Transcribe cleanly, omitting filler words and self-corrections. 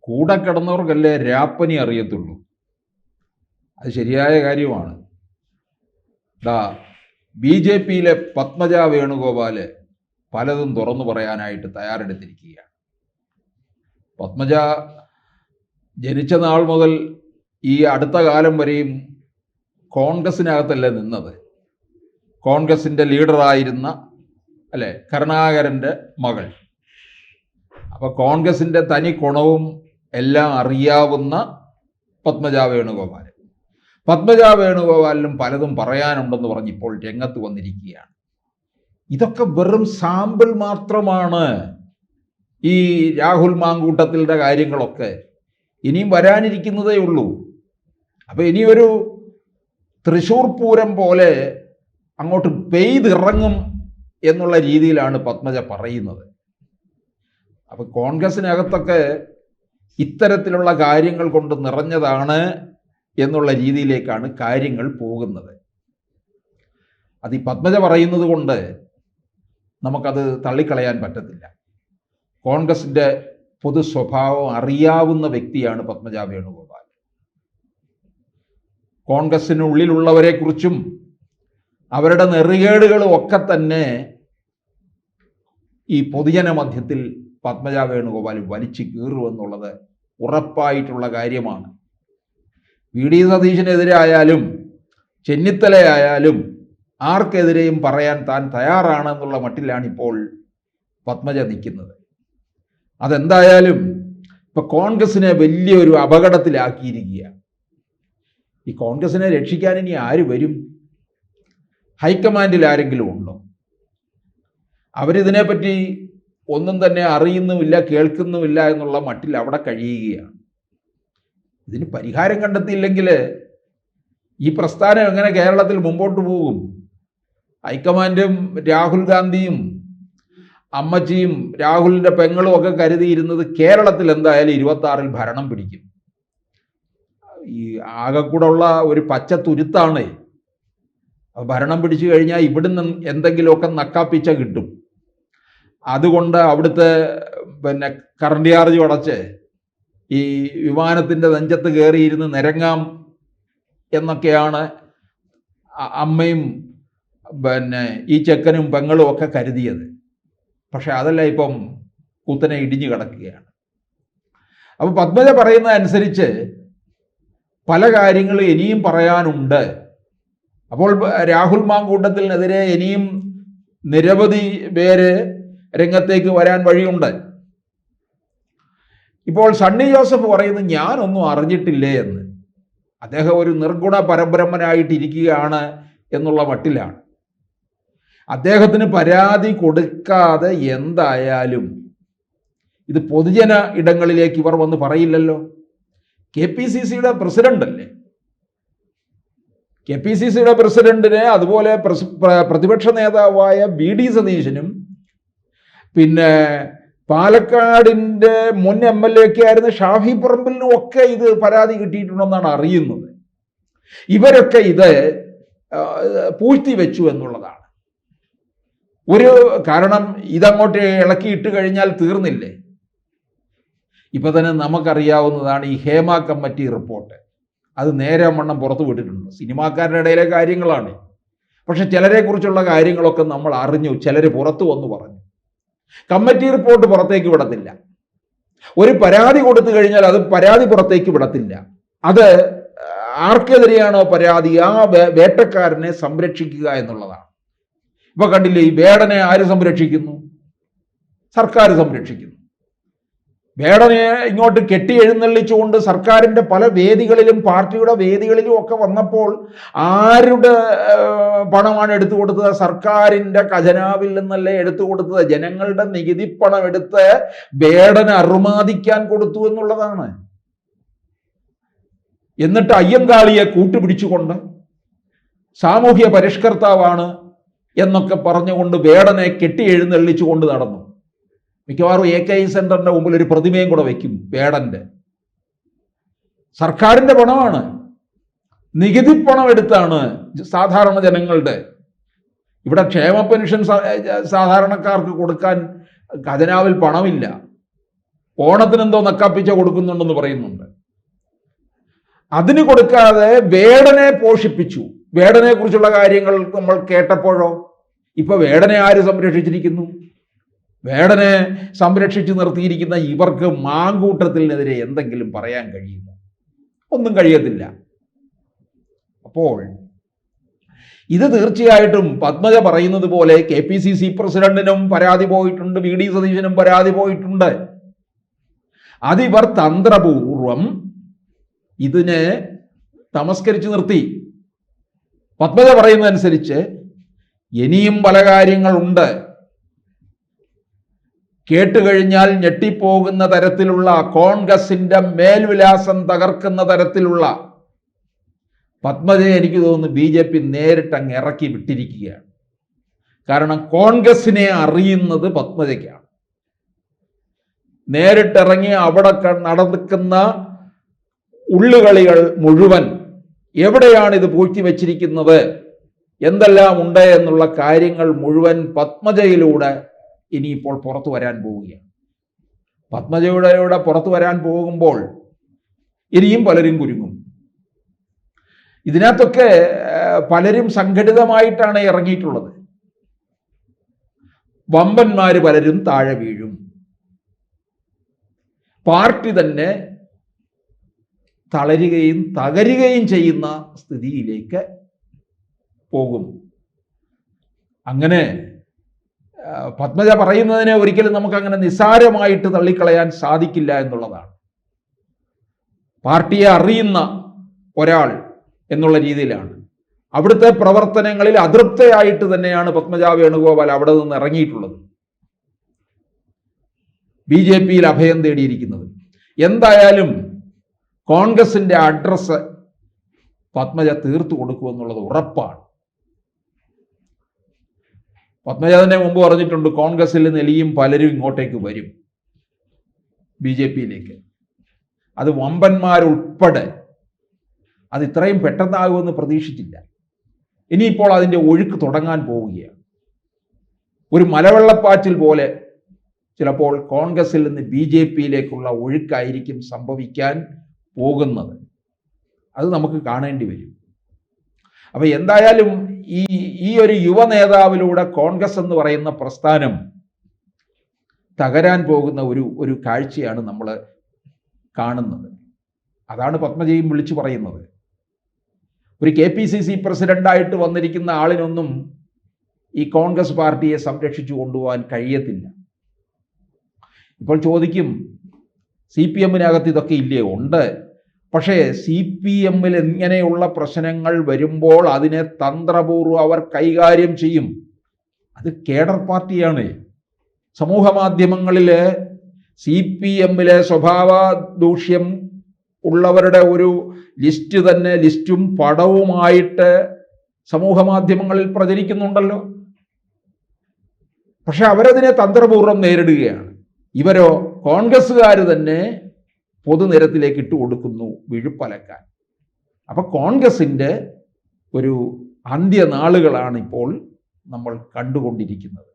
കൂടെ കിടന്നവർക്കല്ലേ രാപ്പനി അറിയത്തുള്ളൂ. അത് ശരിയായ കാര്യമാണ്. BJPയിലെ പത്മജ വേണുഗോപാല് പലതും തുറന്നു പറയാനായിട്ട് തയ്യാറെടുത്തിരിക്കുകയാണ്. പത്മജ ജനിച്ച നാൾ മുതൽ ഈ അടുത്ത കാലം വരെയും കോൺഗ്രസിനകത്തല്ലേ നിന്നത്. കോൺഗ്രസിൻ്റെ ലീഡറായിരുന്ന കരുണാകരൻ്റെ മകൾ. അപ്പോൾ കോൺഗ്രസിൻ്റെ തനി ഗുണവും എല്ലാം അറിയാവുന്ന പത്മജ വേണുഗോപാലിനും പലതും പറയാനുണ്ടെന്ന് പറഞ്ഞ് ഇപ്പോൾ രംഗത്ത് വന്നിരിക്കുകയാണ്. ഇതൊക്കെ വെറും സാമ്പിൾ മാത്രമാണ്. ഈ രാഹുൽ മാങ്കൂട്ടത്തിൻ്റെ കാര്യങ്ങളൊക്കെ ഇനിയും വരാനിരിക്കുന്നതേ ഉള്ളൂ. അപ്പോൾ ഇനിയൊരു തൃശ്ശൂർ പൂരം പോലെ അങ്ങോട്ട് പെയ്തിറങ്ങും എന്നുള്ള രീതിയിലാണ് പത്മജ പറയുന്നത്. അപ്പോൾ കോൺഗ്രസിനകത്തൊക്കെ ഇത്തരത്തിലുള്ള കാര്യങ്ങൾ കൊണ്ട് നിറഞ്ഞതാണ് എന്നുള്ള രീതിയിലേക്കാണ് കാര്യങ്ങൾ പോകുന്നത്. അത് ഈ പത്മജ പറയുന്നത് കൊണ്ട് നമുക്കത് തള്ളിക്കളയാൻ പറ്റത്തില്ല. കോൺഗ്രസിൻ്റെ പൊതു സ്വഭാവം അറിയാവുന്ന വ്യക്തിയാണ് പത്മജ വേണുഗോപാൽ. കോൺഗ്രസിനുള്ളിലുള്ളവരെക്കുറിച്ചും അവരുടെ നെറികേടുകളും ഒക്കെ തന്നെ ഈ പൊതുജന മധ്യത്തിൽ പത്മജ വേണുഗോപാൽ വലിച്ചു കീറുമെന്നുള്ളത് ഉറപ്പായിട്ടുള്ള കാര്യമാണ്. VD സതീശനെതിരെ ആയാലും ചെന്നിത്തലയായാലും ആർക്കെതിരെയും പറയാൻ താൻ തയ്യാറാണെന്നുള്ള മട്ടിലാണ് ഇപ്പോൾ പത്മജ നിൽക്കുന്നത്. അതെന്തായാലും ഇപ്പം കോൺഗ്രസിനെ വലിയൊരു അപകടത്തിലാക്കിയിരിക്കുകയാണ്. ഈ കോൺഗ്രസിനെ രക്ഷിക്കാൻ ഇനി ആര് വരും? ഹൈക്കമാൻഡിൽ ആരെങ്കിലും ഉണ്ടോ? അവരിതിനെപ്പറ്റി ഒന്നും തന്നെ അറിയുന്നുമില്ല, കേൾക്കുന്നുമില്ല എന്നുള്ള മട്ടിൽ അവിടെ കഴിയുകയാണ്. ഇതിന് പരിഹാരം കണ്ടെത്തിയില്ലെങ്കിൽ ഈ പ്രസ്ഥാനം എങ്ങനെ കേരളത്തിൽ മുമ്പോട്ട് പോകും? ഹൈക്കമാൻഡും രാഹുൽ ഗാന്ധിയും അമ്മച്ചിയും രാഹുലിൻ്റെ പെങ്ങളും ഒക്കെ കരുതിയിരുന്നത് കേരളത്തിൽ എന്തായാലും 26-ൽ ഭരണം പിടിക്കും. ഈ ആകെക്കൂടെ ഉള്ള ഒരു പച്ച തുരുത്താണ്. ഭരണം പിടിച്ചു കഴിഞ്ഞാൽ ഇവിടുന്ന് എന്തെങ്കിലുമൊക്കെ നക്കാപ്പിച്ച കിട്ടും. അതുകൊണ്ട് അവിടുത്തെ കറണ്ട് ചാർജ് അടച്ച് ഈ വിമാനത്തിൻ്റെ നെഞ്ചത്ത് കയറിയിരുന്ന് നിരങ്ങാം എന്നൊക്കെയാണ് അമ്മയും ഈ ചെക്കനും പെങ്ങളും ഒക്കെ കരുതിയത്. പക്ഷെ അതല്ല, ഇപ്പം കുത്തനെ ഇടിഞ്ഞു കിടക്കുകയാണ്. അപ്പോൾ പത്മജ പറയുന്ന അനുസരിച്ച് പല കാര്യങ്ങളും ഇനിയും പറയാനുണ്ട്. അപ്പോൾ രാഹുൽ മാങ്കൂട്ടത്തിനെതിരെ ഇനിയും നിരവധി പേര് രംഗത്തേക്ക് വരാൻ വഴിയുണ്ട്. ഇപ്പോൾ സണ്ണി ജോസഫ് പറയുന്നത് ഞാനൊന്നും അറിഞ്ഞിട്ടില്ലേ എന്ന്. അദ്ദേഹം ഒരു നിർഗുണ പരബ്രഹ്മനായിട്ടിരിക്കുകയാണ് എന്നുള്ള മട്ടിലാണ്. അദ്ദേഹത്തിന് പരാതി കൊടുക്കാതെ എന്തായാലും ഇത് പൊതുജന ഇടങ്ങളിലേക്ക് ഇവർ വന്ന് പറയില്ലല്ലോ. KPCCയുടെ പ്രസിഡന്റ് അല്ലേ? KPCCയുടെ പ്രസിഡന്റിനെ അതുപോലെ പ്രതിപക്ഷ നേതാവായ VD സതീശനും പിന്നെ പാലക്കാടിൻ്റെ മുൻ MLA ഒക്കെ ആയിരുന്ന ഷാഫി പറമ്പിലിനും ഒക്കെ ഇത് പരാതി കിട്ടിയിട്ടുണ്ടെന്നാണ് അറിയുന്നത്. ഇവരൊക്കെ ഇത് പൂഴ്ത്തി വെച്ചു എന്നുള്ളതാണ് കാരണം ഇതങ്ങോട്ട് ഇളക്കിയിട്ട് കഴിഞ്ഞാൽ തീർന്നില്ലേ. ഇപ്പം തന്നെ നമുക്കറിയാവുന്നതാണ് ഈ ഹേമ കമ്മിറ്റി റിപ്പോർട്ട്. അത് നേരെ വണ്ണം പുറത്തു വിട്ടിട്ടുണ്ട്. സിനിമാക്കാരുടെ ഇടയിലെ കാര്യങ്ങളാണ്. പക്ഷെ ചിലരെക്കുറിച്ചുള്ള കാര്യങ്ങളൊക്കെ നമ്മൾ അറിഞ്ഞു, ചിലർ പുറത്തു വന്ന് പറഞ്ഞു. കമ്മിറ്റി റിപ്പോർട്ട് പുറത്തേക്ക് വിടത്തില്ല. ഒരു പരാതി കൊടുത്തു കഴിഞ്ഞാൽ അത് പരാതി പുറത്തേക്ക് വിടത്തില്ല. അത് ആർക്കെതിരെയാണോ പരാതി ആ വേട്ടക്കാരനെ സംരക്ഷിക്കുക എന്നുള്ളതാണ്. ഇപ്പൊ കണ്ടില്ലേ, ഈ വേടനെ ആര് സംരക്ഷിക്കുന്നു? സർക്കാർ സംരക്ഷിക്കുന്നു. വേടനെ ഇങ്ങോട്ട് കെട്ടി എഴുന്നള്ളിച്ചുകൊണ്ട് സർക്കാരിൻ്റെ പല വേദികളിലും പാർട്ടിയുടെ വേദികളിലും ഒക്കെ വന്നപ്പോൾ ആരുടെ പണമാണ് എടുത്തു കൊടുത്തത്? സർക്കാരിൻ്റെ ഖജനാവിൽ നിന്നല്ലേ എടുത്തു കൊടുത്തത്. ജനങ്ങളുടെ നികുതി പണം എടുത്ത് വേടനെ അറുമാദിക്കാൻ കൊടുത്തു എന്നുള്ളതാണ്. എന്നിട്ട് അയ്യങ്കാളിയെ കൂട്ടുപിടിച്ചുകൊണ്ട് സാമൂഹ്യ പരിഷ്കർത്താവാണ് എന്നൊക്കെ പറഞ്ഞുകൊണ്ട് വേടനെ കെട്ടി എഴുന്നള്ളിച്ചുകൊണ്ട് നടന്നു. മിക്കവാറും AKI സെന്ററിന്റെ മുമ്പിൽ ഒരു പ്രതിമയും കൂടെ വയ്ക്കും വേടന്റെ. സർക്കാരിന്റെ പണമാണ്, നികുതി പണം എടുത്താണ് സാധാരണ ജനങ്ങളുടെ. ഇവിടെ ക്ഷേമ പെൻഷൻ സാധാരണക്കാർക്ക് കൊടുക്കാൻ ഖജനാവിൽ പണമില്ല. ഓണത്തിനെന്തോ നക്കാപ്പിച്ച കൊടുക്കുന്നുണ്ടെന്ന് പറയുന്നുണ്ട്. അതിന് കൊടുക്കാതെ വേടനെ പോഷിപ്പിച്ചു. വേടനെ കുറിച്ചുള്ള കാര്യങ്ങൾ നമ്മൾ കേട്ടപ്പോഴോ, ഇപ്പൊ വേടനെ ആര് സംരക്ഷിച്ചിരിക്കുന്നു? വേടനെ സംരക്ഷിച്ചു നിർത്തിയിരിക്കുന്ന ഇവർക്ക് മാങ്കൂട്ടത്തിനെതിരെ എന്തെങ്കിലും പറയാൻ കഴിയുമോ? ഒന്നും കഴിയത്തില്ല. അപ്പോൾ ഇത് തീർച്ചയായിട്ടും പത്മജ പറയുന്നത് പോലെ KPCC പ്രസിഡന്റിനും പരാതി പോയിട്ടുണ്ട്, VD സതീശനും പരാതി പോയിട്ടുണ്ട്. അതിവർ തന്ത്രപൂർവം ഇതിനെ തമസ്കരിച്ചു നിർത്തി. പത്മജ പറയുന്നതനുസരിച്ച് ഇനിയും പല കാര്യങ്ങളുണ്ട്. കേട്ടുകഴിഞ്ഞാൽ ഞെട്ടിപ്പോകുന്ന തരത്തിലുള്ള, കോൺഗ്രസിന്റെ മേൽവിലാസം തകർക്കുന്ന തരത്തിലുള്ള പത്മജയെ എനിക്ക് തോന്നുന്നു BJP നേരിട്ട് അങ്ങ് ഇറക്കി വിട്ടിരിക്കുകയാണ്. കാരണം കോൺഗ്രസിനെ അറിയുന്നത് പത്മജയ്ക്കാണ്. നേരിട്ടിറങ്ങി അവിടെ നടക്കുന്ന ഉള്ളുകളികൾ മുഴുവൻ, എവിടെയാണ് ഇത് പൂഴ്ത്തിവെച്ചിരിക്കുന്നത്, എന്തെല്ലാം ഉണ്ട് എന്നുള്ള കാര്യങ്ങൾ മുഴുവൻ പത്മജയിലൂടെ ഇനിയിപ്പോൾ പുറത്തു വരാൻ പോവുകയാണ്. പത്മജയുടെ പുറത്തു വരാൻ പോകുമ്പോൾ ഇനിയും പലരും കുരുങ്ങും. ഇതിനകത്തൊക്കെ പലരും സംഘടിതമായിട്ടാണ് ഇറങ്ങിയിട്ടുള്ളത്. വമ്പന്മാര് പലരും താഴെ വീഴും. പാർട്ടി തന്നെ തളരുകയും തകരുകയും ചെയ്യുന്ന സ്ഥിതിയിലേക്ക് പോകും. അങ്ങനെ പത്മജ പറയുന്നതിനെ ഒരിക്കലും നമുക്കങ്ങനെ നിസ്സാരമായിട്ട് തള്ളിക്കളയാൻ സാധിക്കില്ല എന്നുള്ളതാണ്. പാർട്ടിയെ അറിയുന്ന ഒരാൾ എന്നുള്ള രീതിയിലാണ്. അവിടുത്തെ പ്രവർത്തനങ്ങളിൽ അതൃപ്തയായിട്ട് തന്നെയാണ് പത്മജ വേണുഗോപാൽ അവിടെ നിന്ന് ഇറങ്ങിയിട്ടുള്ളത്, BJPയിൽ അഭയം തേടിയിരിക്കുന്നത്. എന്തായാലും കോൺഗ്രസിന്റെ അഡ്രസ്സ് പത്മജ തീർത്തു കൊടുക്കുമെന്നുള്ളത് ഉറപ്പാണ്. പത്മജ തന്നെ മുമ്പ് പറഞ്ഞിട്ടുണ്ട്, കോൺഗ്രസിൽ നിലയും പലരും ഇങ്ങോട്ടേക്ക് വരും BJPയിലേക്ക്. അത് വമ്പന്മാരുൾപ്പെടെ. അത് ഇത്രയും പെട്ടെന്നാകുമെന്ന് പ്രതീക്ഷിച്ചില്ല. ഇനിയിപ്പോൾ അതിൻ്റെ ഒഴുക്ക് തുടങ്ങാൻ പോവുകയാണ്. ഒരു മലവെള്ളപ്പാച്ചിൽ പോലെ ചിലപ്പോൾ കോൺഗ്രസിൽ നിന്ന് BJPയിലേക്കുള്ള ഒഴുക്കായിരിക്കും സംഭവിക്കാൻ പോകുന്നത്. അത് നമുക്ക് കാണേണ്ടി വരും. അപ്പൊ എന്തായാലും ഈ ഒരു യുവ നേതാവിലൂടെ കോൺഗ്രസ് എന്ന് പറയുന്ന പ്രസ്ഥാനം തകരാൻ പോകുന്ന ഒരു കാഴ്ചയാണ് നമ്മൾ കാണുന്നത്. അതാണ് പത്മജയും വിളിച്ചു പറയുന്നത്. ഒരു KPCC പ്രസിഡന്റായിട്ട് വന്നിരിക്കുന്ന ആളിനൊന്നും ഈ കോൺഗ്രസ് പാർട്ടിയെ സംരക്ഷിച്ചു കൊണ്ടുപോകാൻ കഴിയത്തില്ല. ഇപ്പോൾ ചോദിക്കും, CPMനകത്ത് ഇതൊക്കെ ഇല്ലേ? ഉണ്ട്. പക്ഷേ CPMൽ ഇങ്ങനെയുള്ള പ്രശ്നങ്ങൾ വരുമ്പോൾ അതിനെ തന്ത്രപൂർവ്വം അവർ കൈകാര്യം ചെയ്യും. അത് കേഡർ പാർട്ടിയാണ്. സമൂഹ മാധ്യമങ്ങളിൽ CPMലെ സ്വഭാവ ദൂഷ്യം ഉള്ളവരുടെ ഒരു ലിസ്റ്റ് തന്നെ, ലിസ്റ്റും പടവുമായിട്ട് സമൂഹ മാധ്യമങ്ങളിൽ പ്രചരിക്കുന്നുണ്ടല്ലോ. പക്ഷെ അവരതിനെ തന്ത്രപൂർവ്വം നേരിടുകയാണ്. ഇവരോ, കോൺഗ്രസ്സുകാർ തന്നെ പൊതുനിരത്തിലേക്ക് ഇട്ടുകൊടുക്കുന്നു വിഴുപ്പലക്കാൻ. അപ്പൊ കോൺഗ്രസിന്റെ ഒരു അന്ത്യനാളുകളാണ് ഇപ്പോൾ നമ്മൾ കണ്ടുകൊണ്ടിരിക്കുന്നത്.